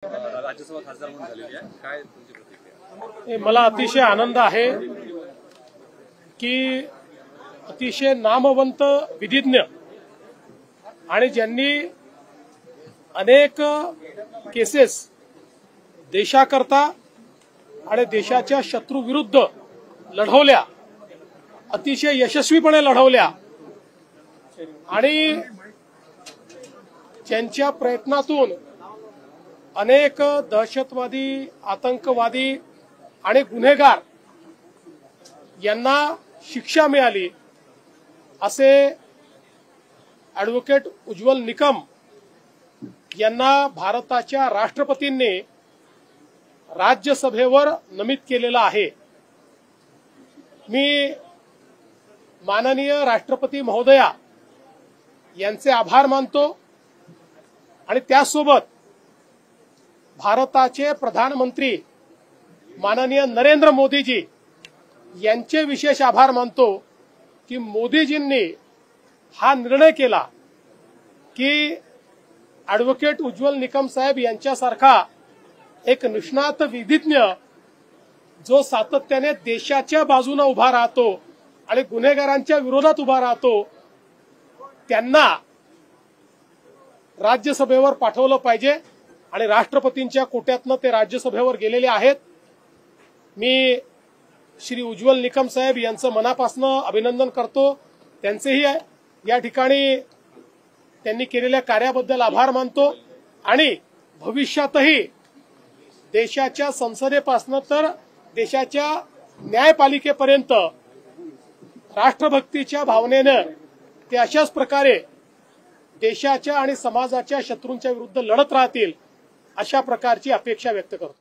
राज्यसभा खासदार म्हणून झालेली आहे, काय तुमची प्रतिक्रिया? मला अतिशय आनंद आहे की अतिशय नामवंत विधिज्ञ आणि ज्यांनी अनेक केसेस देशाकरता आणि देशाच्या शत्रूविरुद्ध लढवल्या, अतिशय यशस्वीपणे लढवल्या आणि ज्यांच्या प्रयत्नातून अनेक दहशतवादी, आतंकवादी आणि गुन्हेगार यांना शिक्षा मिळाली, असे ॲडव्होकेट उज्ज्वल निकम यांना भारताच्या राष्ट्रपतींनी राज्यसभेवर नमित केलेलं आहे। मी माननीय राष्ट्रपती महोदया यांचे आभार मानतो आणि त्यासोबत भारताचे प्रधानमंत्री माननीय नरेंद्र मोदीजी यांचे विशेष आभार मानतो की मोदीजींनी हा निर्णय केला की ॲडव्होकेट उज्ज्वल निकम साहेब यांच्यासारखा एक निष्णात विधिज्ञ जो सातत्याने देशाच्या बाजूने उभा राहतो आणि गुन्हेगारांच्या विरोधात उभा राहतो, त्यांना राज्यसभेवर पाठवलं पाहिजे आणि राष्ट्रपतींच्या कोट्यातनं ते राज्यसभेवर गेलेले आहेत। मी श्री उज्ज्वल निकम साहेब यांचं मनापासून अभिनंदन करतो, त्यांचेही या ठिकाणी त्यांनी केलेल्या कार्याबद्दल आभार मानतो आणि भविष्यातही देशाच्या संसदेपासून तर देशाच्या न्यायपालिकेपर्यंत राष्ट्रभक्तीच्या भावनेने ते अशाच प्रकारे देशाच्या आणि समाजाच्या शत्रूंच्या विरुद्ध लढत राहतील, अशा प्रकारची अपेक्षा व्यक्त करतो।